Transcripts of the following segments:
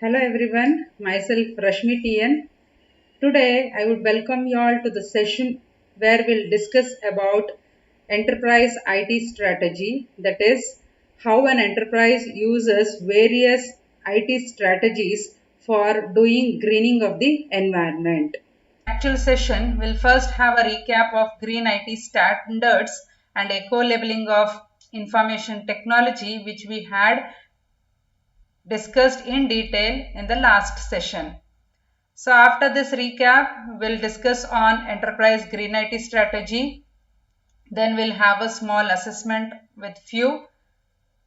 Hello everyone, myself Rashmi TN. Today I would welcome you all to the session where we'll discuss about enterprise IT strategy, that is how an enterprise uses various IT strategies for doing greening of the environment. Actual session will first have a recap of green IT standards and eco-labeling of information technology, which we had discussed in detail in the last session. So after this recap, we'll discuss on enterprise green IT strategy. Then we'll have a small assessment with few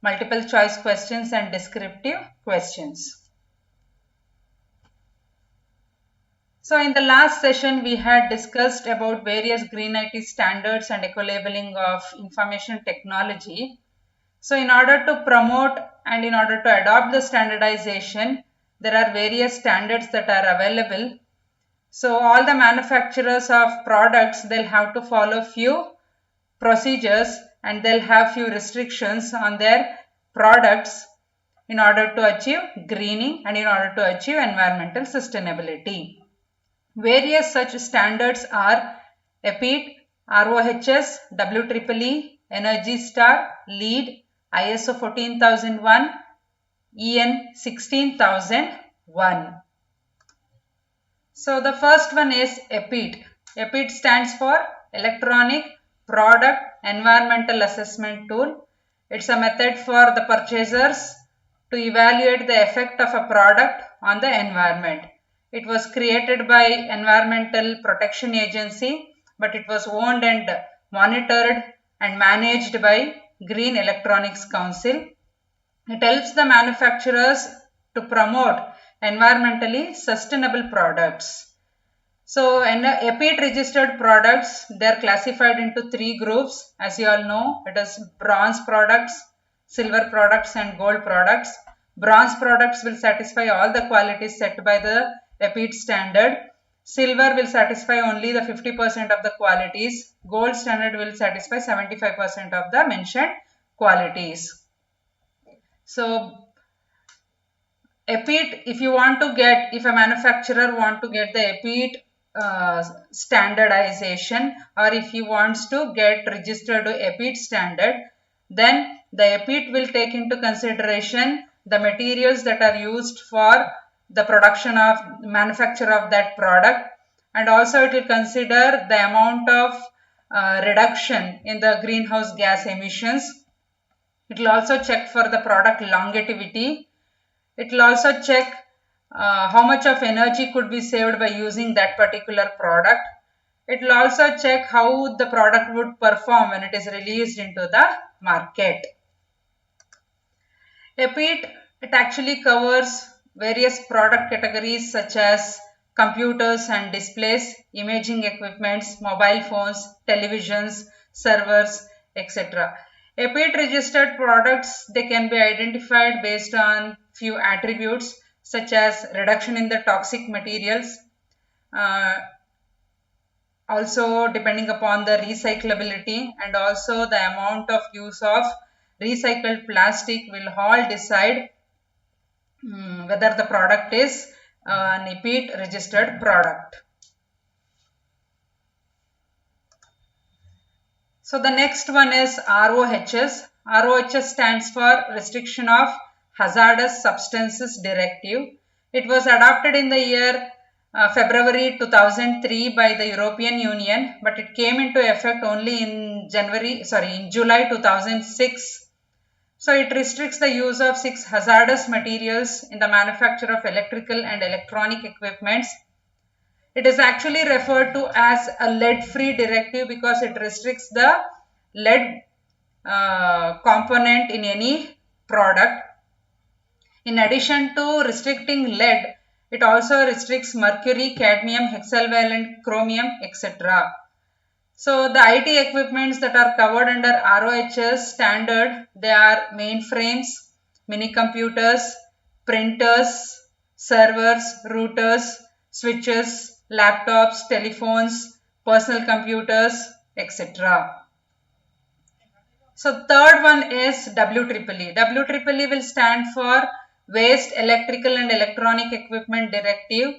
multiple choice questions and descriptive questions. So in the last session, we had discussed about various green IT standards and eco-labeling of information technology. So in order to promote and in order to adopt the standardization, there are various standards that are available. So all the manufacturers of products, they'll have to follow few procedures and they'll have few restrictions on their products in order to achieve greening and in order to achieve environmental sustainability. Various such standards are EPEAT, RoHS, WEEE, Energy Star, LEED, ISO 14001, EN 16001. So the first one is EPEAT. EPEAT stands for Electronic Product Environmental Assessment Tool. It's a method for the purchasers to evaluate the effect of a product on the environment. It was created by Environmental Protection Agency, but it was owned and monitored and managed by Green Electronics Council. It helps the manufacturers to promote environmentally sustainable products. So EPEAT registered products, they are classified into three groups. As you all know, it is bronze products, silver products and gold products. Bronze products will satisfy all the qualities set by the EPEAT standard. Silver will satisfy only the 50% of the qualities. Gold standard will satisfy 75% of the mentioned qualities. So EPEAT, if a manufacturer want to get the EPEAT standardization, or if he wants to get registered to EPEAT standard, then the EPEAT will take into consideration the materials that are used for the production of manufacture of that product, and also it will consider the amount of reduction in the greenhouse gas emissions. It will also check for the product longevity. It will also check how much of energy could be saved by using that particular product. It will also check how the product would perform when it is released into the market. EPEAT, it actually covers various product categories such as computers and displays, imaging equipments, mobile phones, televisions, servers, etc. EPEAT registered products, they can be identified based on few attributes such as reduction in the toxic materials, also depending upon the recyclability, and also the amount of use of recycled plastic will all decide whether the product is an EPEAT registered product. So the next one is RoHS. RoHS stands for Restriction of Hazardous Substances Directive. It was adopted in the year February 2003 by the European Union, but it came into effect only in July 2006. So it restricts the use of 6 hazardous materials in the manufacture of electrical and electronic equipments. It is actually referred to as a lead-free directive because it restricts the lead component in any product. In addition to restricting lead, it also restricts mercury, cadmium, hexavalent, chromium, etc. So the IT equipments that are covered under RoHS standard, they are mainframes, mini computers, printers, servers, routers, switches, laptops, telephones, personal computers, etc. So third one is WEEE. WEEE will stand for Waste Electrical and Electronic Equipment Directive.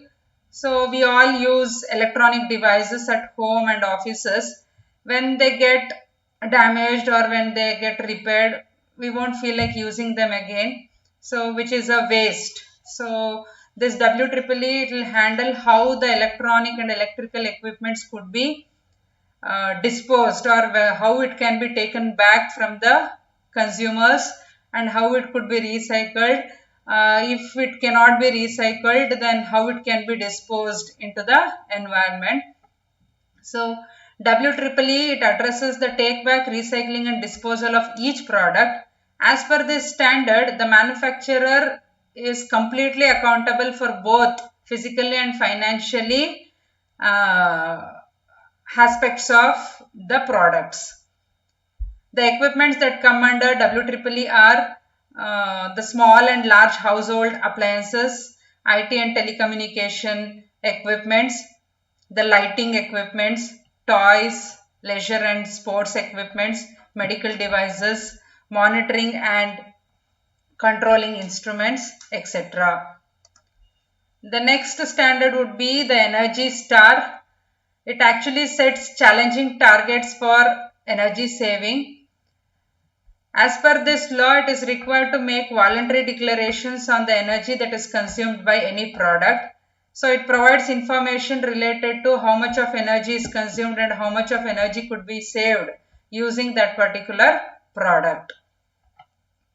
So we all use electronic devices at home and offices. When they get damaged or when they get repaired, we won't feel like using them again. So which is a waste. So this WEEE, it will handle how the electronic and electrical equipments could be disposed, or how it can be taken back from the consumers and how it could be recycled. If it cannot be recycled, then how it can be disposed into the environment. So WEEE, it addresses the take back, recycling and disposal of each product. As per this standard, the manufacturer is completely accountable for both physically and financially aspects of the products. The equipments that come under WEEE are the small and large household appliances, IT and telecommunication equipments, the lighting equipments, toys, leisure and sports equipments, medical devices, monitoring and controlling instruments, etc. The next standard would be the Energy Star. It actually sets challenging targets for energy saving. As per this law, it is required to make voluntary declarations on the energy that is consumed by any product. So it provides information related to how much of energy is consumed and how much of energy could be saved using that particular product.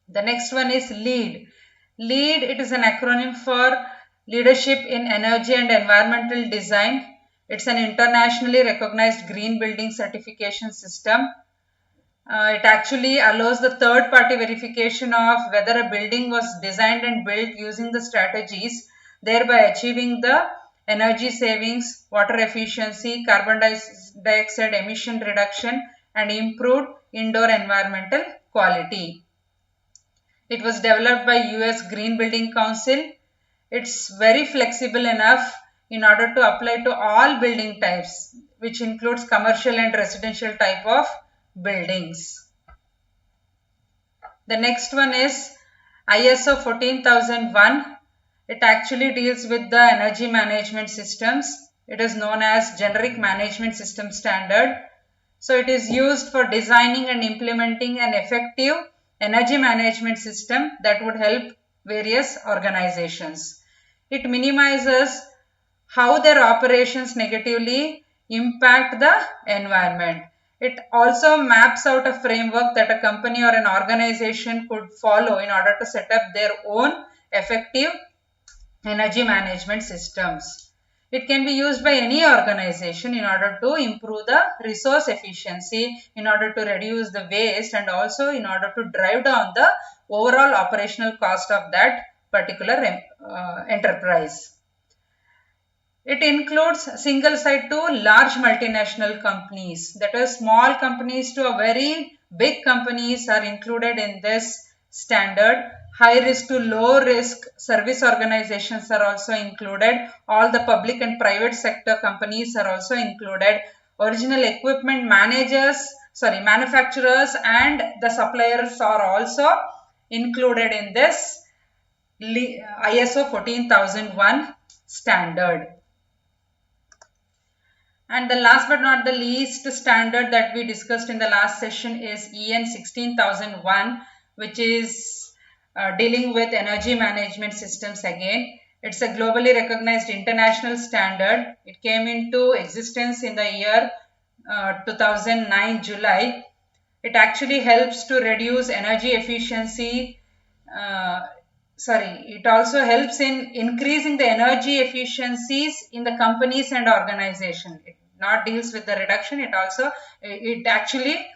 The next one is LEED. LEED, it is an acronym for Leadership in Energy and Environmental Design. It's an internationally recognized green building certification system. It actually allows the third party verification of whether a building was designed and built using the strategies, thereby achieving the energy savings, water efficiency, carbon dioxide emission reduction and improved indoor environmental quality. It was developed by US Green Building Council. It's very flexible enough in order to apply to all building types, which includes commercial and residential type of buildings. The next one is ISO 14001. It actually deals with the energy management systems. It is known as Generic Management System Standard. So it is used for designing and implementing an effective energy management system that would help various organizations. It minimizes how their operations negatively impact the environment. It also maps out a framework that a company or an organization could follow in order to set up their own effective energy management systems. It can be used by any organization in order to improve the resource efficiency, in order to reduce the waste, and also in order to drive down the overall operational cost of that particular enterprise. It includes single site to large multinational companies. That is, small companies to a very big companies are included in this standard. High risk to low risk service organizations are also included. All the public and private sector companies are also included. Original equipment manufacturers and the suppliers are also included in this ISO 14001 standard. And the last but not the least standard that we discussed in the last session is EN 16001, which is dealing with energy management systems again. It's a globally recognized international standard. It came into existence in the year 2009 July. It actually helps to reduce energy efficiency. It also helps in increasing the energy efficiencies in the companies and organization. It not deals with the reduction, it actually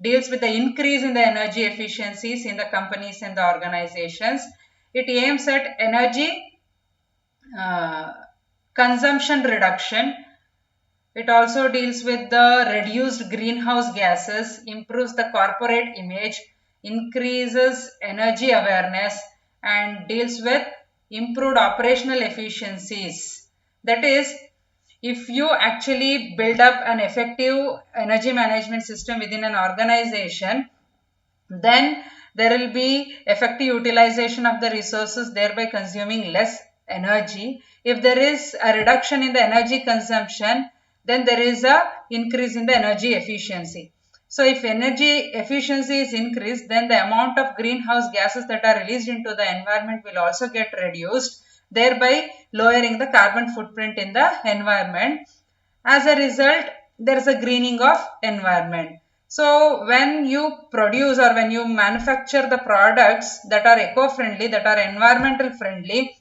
deals with the increase in the energy efficiencies in the companies and the organizations. It aims at energy consumption reduction. It also deals with the reduced greenhouse gases, improves the corporate image, increases energy awareness, and deals with improved operational efficiencies. That is, if you actually build up an effective energy management system within an organization, then there will be effective utilization of the resources, thereby consuming less energy. If there is a reduction in the energy consumption, then there is a increase in the energy efficiency. So if energy efficiency is increased, then the amount of greenhouse gases that are released into the environment will also get reduced, thereby lowering the carbon footprint in the environment. As a result, there is a greening of environment. So when you produce or when you manufacture the products that are eco-friendly, that are environmental friendly,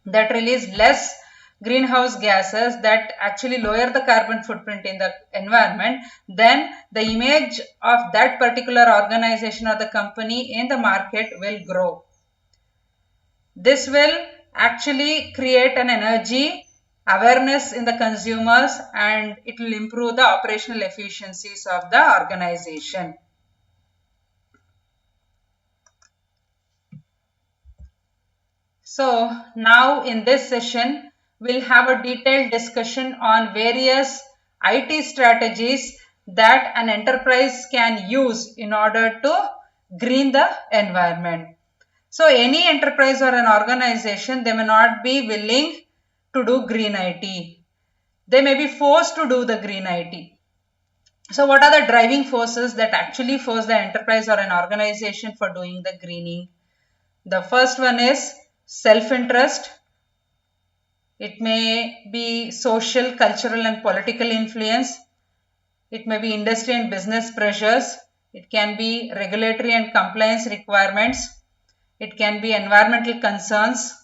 that release less greenhouse gases, that actually lower the carbon footprint in the environment, then the image of that particular organization or the company in the market will grow. This will actually create an energy awareness in the consumers, and it will improve the operational efficiencies of the organization. So now in this session, we'll have a detailed discussion on various IT strategies that an enterprise can use in order to green the environment. So any enterprise or an organization, they may not be willing to do green IT. They may be forced to do the green IT. So what are the driving forces that actually force the enterprise or an organization for doing the greening? The first one is self-interest. It may be social, cultural and political influence. It may be industry and business pressures. It can be regulatory and compliance requirements. It can be environmental concerns,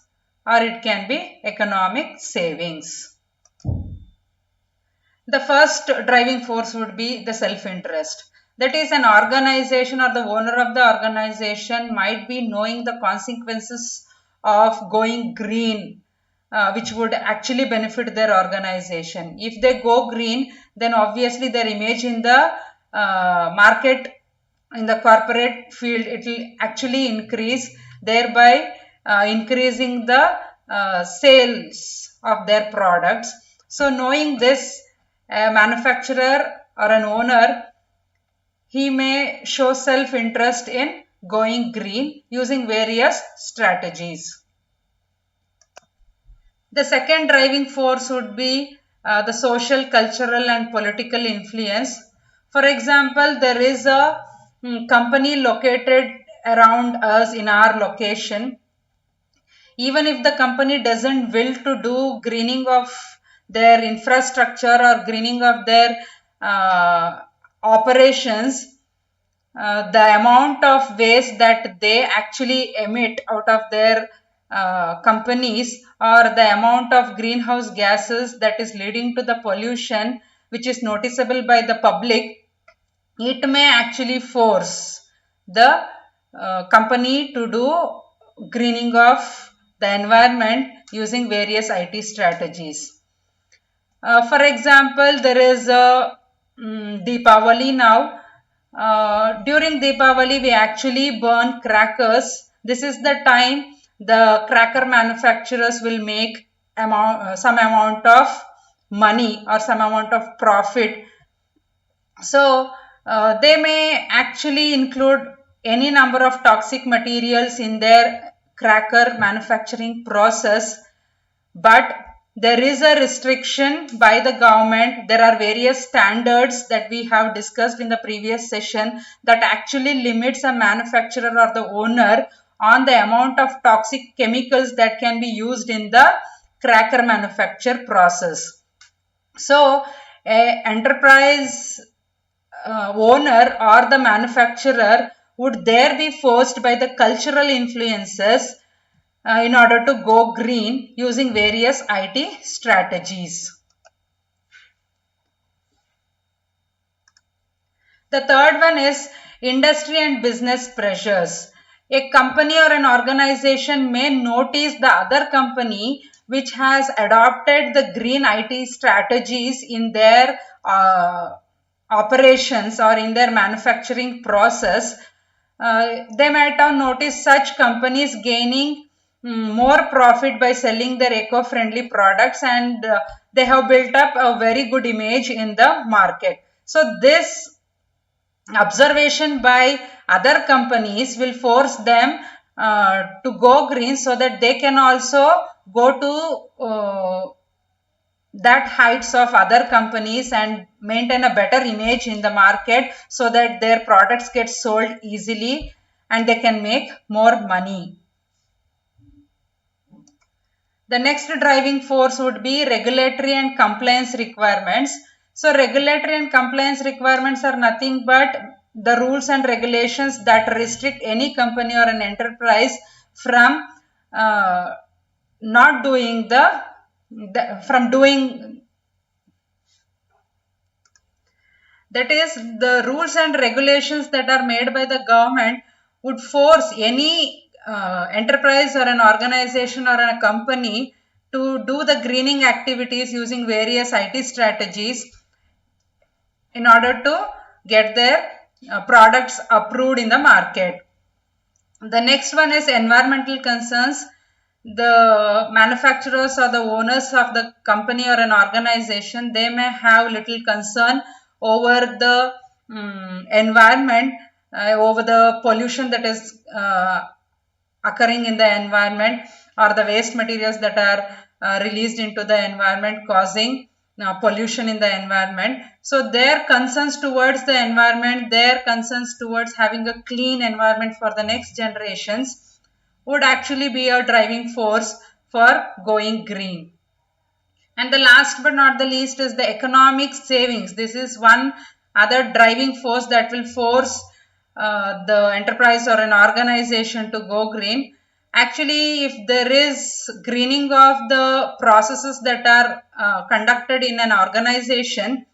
or it can be economic savings. The first driving force would be the self-interest. That is, an organization or the owner of the organization might be knowing the consequences of going green, which would actually benefit their organization. If they go green, then obviously their image in the market, in the corporate field, it will actually increase, thereby increasing the sales of their products. So knowing this, a manufacturer or an owner, he may show self-interest in going green using various strategies. The second driving force would be the social, cultural and political influence. For example, there is a company located around us in our location. Even if the company doesn't will to do greening of their infrastructure or greening of their operations, the amount of waste that they actually emit out of their companies, or the amount of greenhouse gases that is leading to the pollution which is noticeable by the public, it may actually force the company to do greening of the environment using various IT strategies. For example, there is a Deepavali now. During Deepavali, we actually burn crackers. This is the time the cracker manufacturers will make some amount of money or some amount of profit. So they may actually include any number of toxic materials in their cracker manufacturing process, but there is a restriction by the government. There are various standards that we have discussed in the previous session that actually limits a manufacturer or the owner on the amount of toxic chemicals that can be used in the cracker manufacture process. So an enterprise owner or the manufacturer would there be forced by the cultural influences in order to go green using various IT strategies. The third one is industry and business pressures. A company or an organization may notice the other company which has adopted the green IT strategies in their operations or in their manufacturing process. They might have noticed such companies gaining more profit by selling their eco-friendly products, and they have built up a very good image in the market. So this observation by other companies will force them to go green, so that they can also go to that heights of other companies and maintain a better image in the market, so that their products get sold easily and they can make more money. The next driving force would be regulatory and compliance requirements. So regulatory and compliance requirements are nothing but the rules and regulations that restrict any company or an enterprise from not doing from doing, that is, the rules and regulations that are made by the government would force any enterprise or an organization or a company to do the greening activities using various IT strategies in order to get their products approved in the market. The next one is environmental concerns. The manufacturers or the owners of the company or an organization, they may have little concern over the environment, over the pollution that is occurring in the environment, or the waste materials that are released into the environment, causing pollution in the environment. So their concerns towards the environment, their concerns towards having a clean environment for the next generations would actually be a driving force for going green. And the last but not the least is the economic savings. This is one other driving force that will force the enterprise or an organization to go green. Actually, if there is greening of the processes that are conducted in an organization,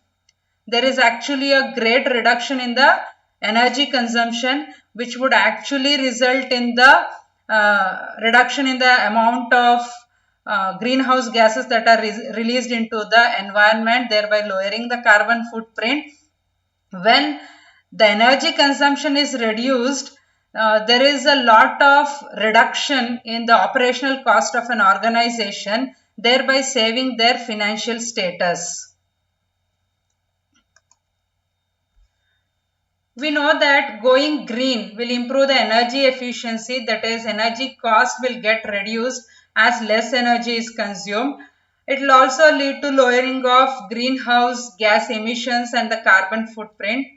there is actually a great reduction in the energy consumption, which would actually result in the reduction in the amount of greenhouse gases that are released into the environment, thereby lowering the carbon footprint. When the energy consumption is reduced, there is a lot of reduction in the operational cost of an organization, thereby saving their financial status. We know that going green will improve the energy efficiency, that is, energy cost will get reduced as less energy is consumed. It will also lead to lowering of greenhouse gas emissions and the carbon footprint.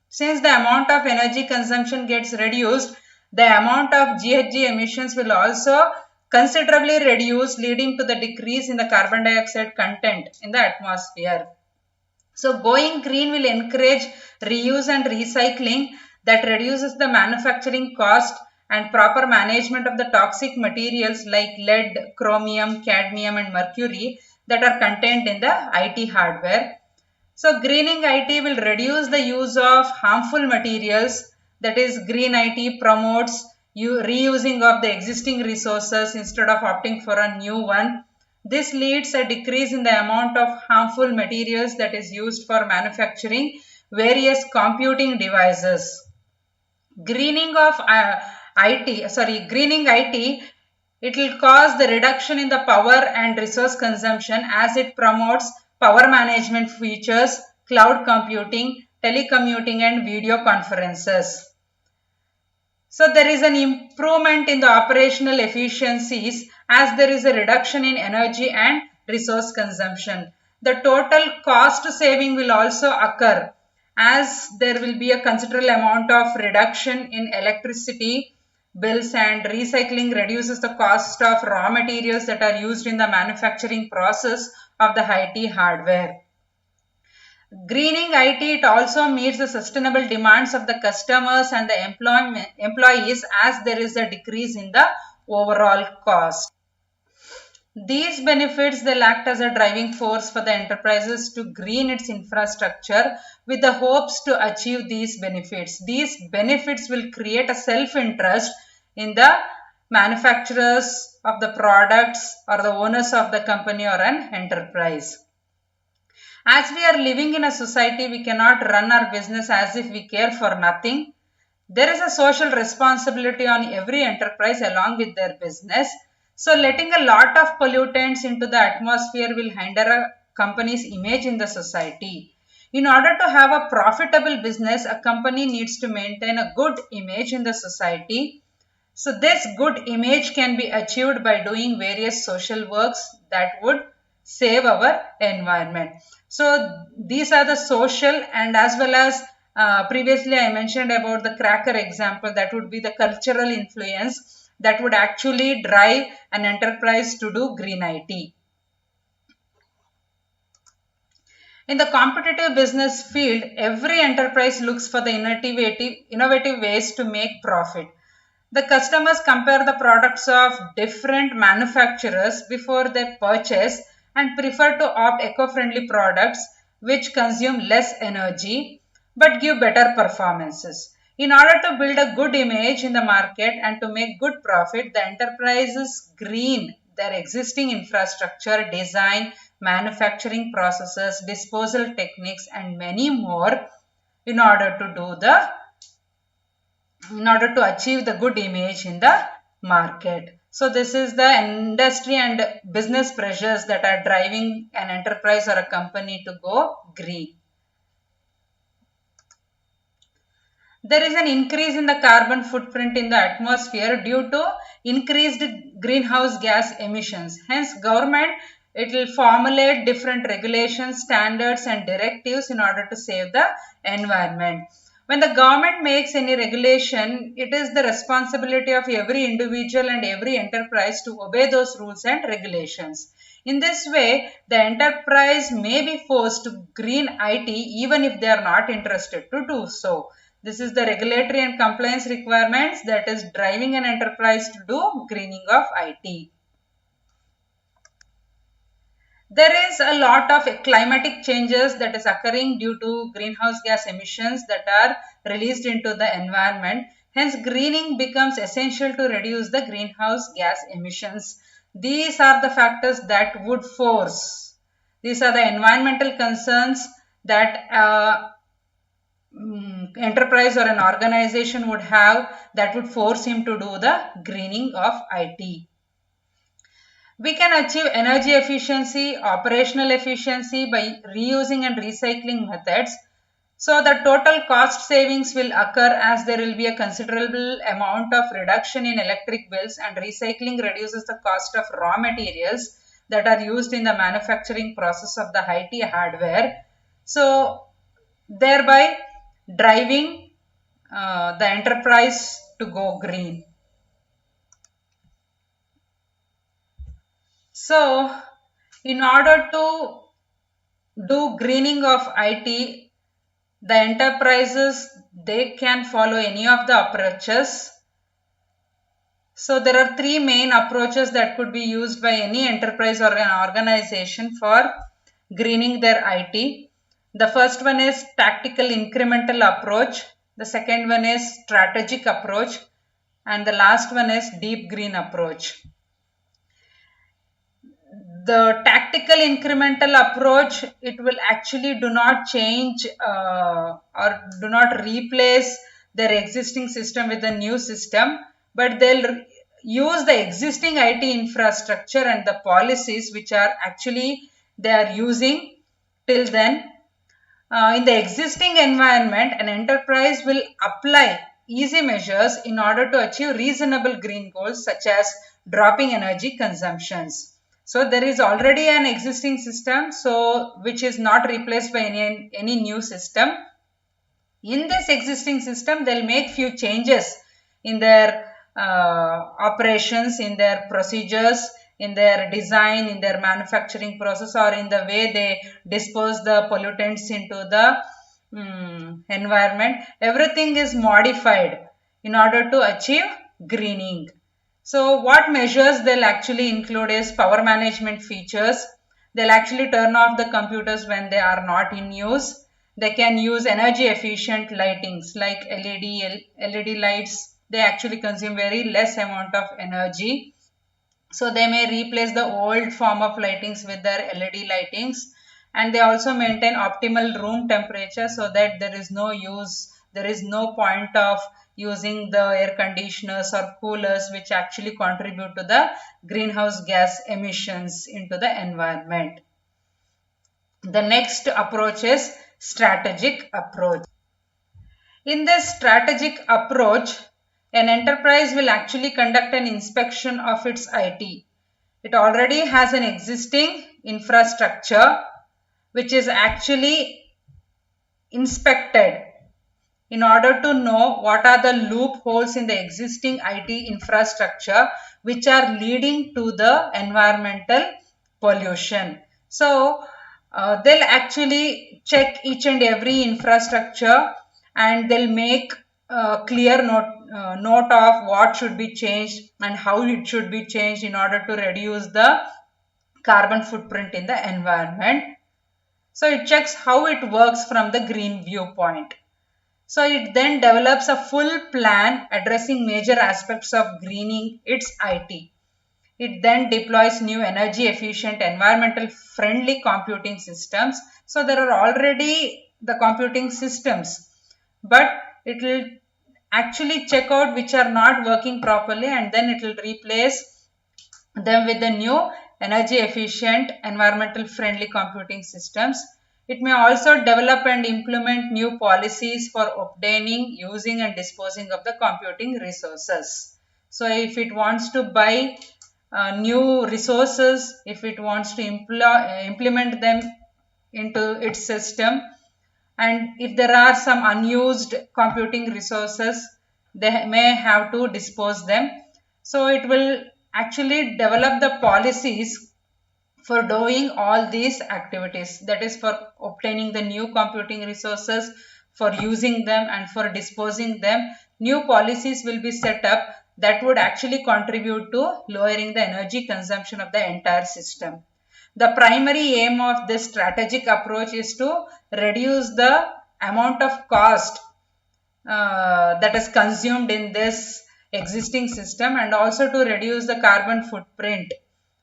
Since the amount of energy consumption gets reduced, the amount of GHG emissions will also considerably reduce, leading to the decrease in the carbon dioxide content in the atmosphere. So going green will encourage reuse and recycling that reduces the manufacturing cost and proper management of the toxic materials like lead, chromium, cadmium and mercury that are contained in the IT hardware. So greening IT will reduce the use of harmful materials, that is, green IT promotes reusing of the existing resources instead of opting for a new one. This leads a decrease in the amount of harmful materials that is used for manufacturing various computing devices. Greening IT, it will cause the reduction in the power and resource consumption as it promotes power management features, cloud computing, telecommuting and video conferences. So there is an improvement in the operational efficiencies as there is a reduction in energy and resource consumption. The total cost saving will also occur as there will be a considerable amount of reduction in electricity bills, and recycling reduces the cost of raw materials that are used in the manufacturing process of the IT hardware. Greening IT, it also meets the sustainable demands of the customers and the employees as there is a decrease in the overall cost. These benefits, they'll act as a driving force for the enterprises to green its infrastructure with the hopes to achieve these benefits. These benefits will create a self-interest in the manufacturers of the products or the owners of the company or an enterprise. As we are living in a society, we cannot run our business as if we care for nothing. There is a social responsibility on every enterprise along with their business. So letting a lot of pollutants into the atmosphere will hinder a company's image in the society. In order to have a profitable business, a company needs to maintain a good image in the society. So this good image can be achieved by doing various social works that would save our environment. So these are the social, and as well as previously I mentioned about the cracker example, that would be the cultural influence that would actually drive an enterprise to do green IT. In the competitive business field, every enterprise looks for the innovative ways to make profit. The customers compare the products of different manufacturers before they purchase and prefer to opt eco-friendly products which consume less energy but give better performances. In order to build a good image in the market and to make good profit, the enterprises green their existing infrastructure, design, manufacturing processes, disposal techniques, and many more in order to achieve the good image in the market. So this is the industry and business pressures that are driving an enterprise or a company to go green. There is an increase in the carbon footprint in the atmosphere due to increased greenhouse gas emissions. Hence, government, it will formulate different regulations, standards and directives in order to save the environment. When the government makes any regulation, it is the responsibility of every individual and every enterprise to obey those rules and regulations. In this way, the enterprise may be forced to green IT even if they are not interested to do so. This is the regulatory and compliance requirements that is driving an enterprise to do greening of IT. There is a lot of climatic changes that is occurring due to greenhouse gas emissions that are released into the environment. Hence, greening becomes essential to reduce the greenhouse gas emissions. These are the factors that would force. These are the environmental concerns that enterprise or an organization would have that would force him to do the greening of IT. We can achieve energy efficiency, operational efficiency by reusing and recycling methods. So the total cost savings will occur as there will be a considerable amount of reduction in electric bills, and recycling reduces the cost of raw materials that are used in the manufacturing process of the IT hardware. So thereby driving the enterprise to go green. So in order to do greening of IT, the enterprises, they can follow any of the approaches. So there are three main approaches that could be used by any enterprise or an organization for greening their IT. The first one is tactical incremental approach. The second one is strategic approach. And the last one is deep green approach. The tactical incremental approach, it will actually do not change or do not replace their existing system with a new system, but they'll use the existing IT infrastructure and the policies which are actually they are using till then. In the existing environment, an enterprise will apply easy measures in order to achieve reasonable green goals such as dropping energy consumptions. So there is already an existing system, so which is not replaced by any new system. In this existing system, they'll make few changes in their operations, in their procedures, in their design, in their manufacturing process, or in the way they dispose the pollutants into the environment. Everything is modified in order to achieve greening. So what measures they'll actually include is power management features. They'll actually turn off the computers when they are not in use. They can use energy efficient lightings like LED lights. They actually consume very less amount of energy. So they may replace the old form of lightings with their LED lightings, and they also maintain optimal room temperature so that there is no point of using the air conditioners or coolers which actually contribute to the greenhouse gas emissions into the environment. The next approach is strategic approach. In this strategic approach, an enterprise will actually conduct an inspection of its IT. It already has an existing infrastructure which is actually inspected in order to know what are the loopholes in the existing IT infrastructure which are leading to the environmental pollution. So they'll actually check each and every infrastructure and they'll make a clear note of what should be changed and how it should be changed in order to reduce the carbon footprint in the environment. So it checks how it works from the green viewpoint. So it then develops a full plan addressing major aspects of greening its IT. It then deploys new energy efficient, environmental friendly computing systems. So there are already the computing systems, but it will actually check out which are not working properly and then it will replace them with the new energy efficient, environmental friendly computing systems. It may also develop and implement new policies for obtaining, using and disposing of the computing resources. So if it wants to buy new resources, if it wants to implement them into its system, and if there are some unused computing resources, they may have to dispose them. So it will actually develop the policies for doing all these activities, that is for obtaining the new computing resources, for using them and for disposing them. New policies will be set up that would actually contribute to lowering the energy consumption of the entire system. The primary aim of this strategic approach is to reduce the amount of cost that is consumed in this existing system and also to reduce the carbon footprint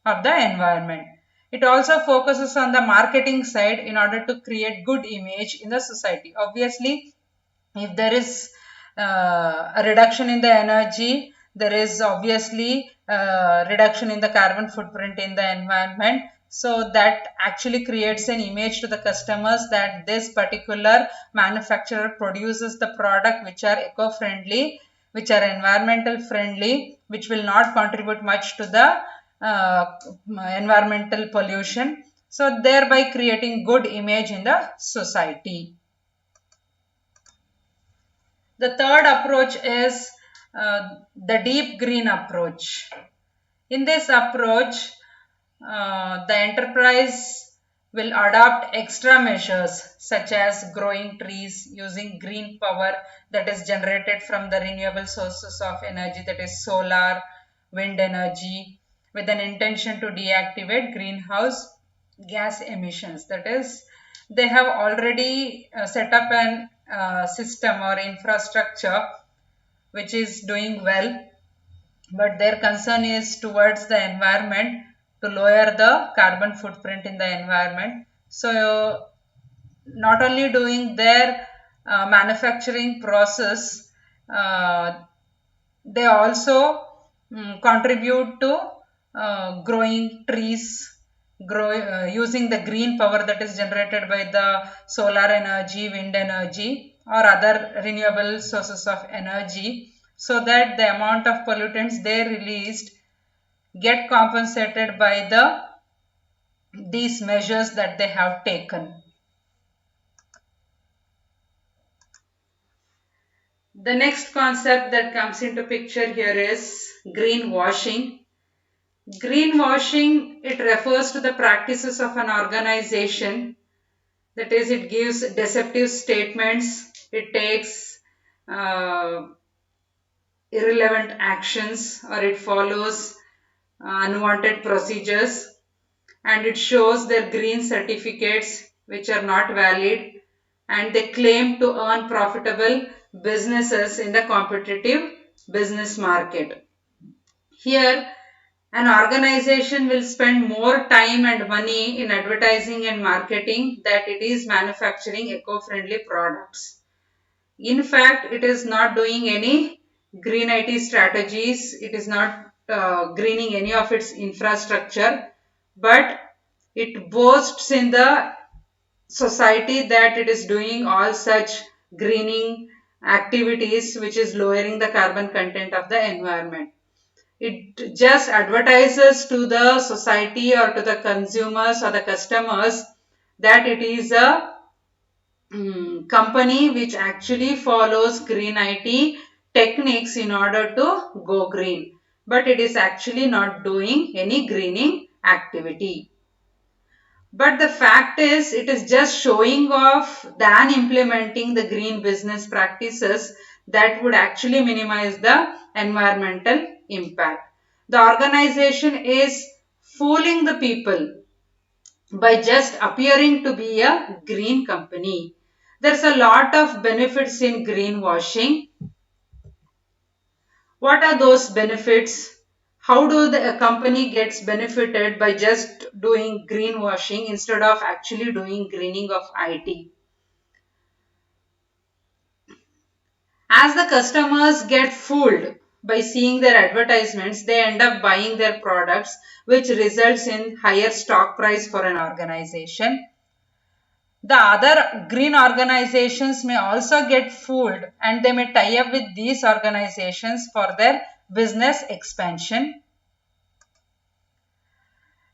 of the environment. It also focuses on the marketing side in order to create good image in the society. Obviously, if there is a reduction in the energy, there is obviously reduction in the carbon footprint in the environment. So that actually creates an image to the customers that this particular manufacturer produces the product which are eco-friendly, which are environmental friendly, which will not contribute much to the environmental pollution. So thereby creating good image in the society. The third approach is the deep green approach. In this approach, the enterprise will adopt extra measures such as growing trees using green power that is generated from the renewable sources of energy, that is solar, wind energy, with an intention to deactivate greenhouse gas emissions. That is, they have already set up an system or infrastructure which is doing well, but their concern is towards the environment to lower the carbon footprint in the environment. So not only doing their manufacturing process, they also contribute to growing trees, using the green power that is generated by the solar energy, wind energy or other renewable sources of energy, so that the amount of pollutants they released get compensated by these measures that they have taken. The next concept that comes into picture here is greenwashing. Greenwashing, it refers to the practices of an organization, that is, it gives deceptive statements, it takes irrelevant actions, or it follows unwanted procedures, and it shows their green certificates which are not valid, and they claim to earn profitable businesses in the competitive business market. Here, an organization will spend more time and money in advertising and marketing that it is manufacturing eco-friendly products. In fact, it is not doing any green IT strategies. It is not greening any of its infrastructure, but it boasts in the society that it is doing all such greening activities which is lowering the carbon content of the environment. It just advertises to the society or to the consumers or the customers that it is a company which actually follows green IT techniques in order to go green. But it is actually not doing any greening activity. But the fact is, it is just showing off than implementing the green business practices that would actually minimize the environmental impact. The organization is fooling the people by just appearing to be a green company. There's a lot of benefits in greenwashing. What are those benefits? How do the company gets benefited by just doing greenwashing instead of actually doing greening of IT? As the customers get fooled by seeing their advertisements, they end up buying their products, which results in higher stock price for an organization. The other green organizations may also get fooled and they may tie up with these organizations for their business expansion.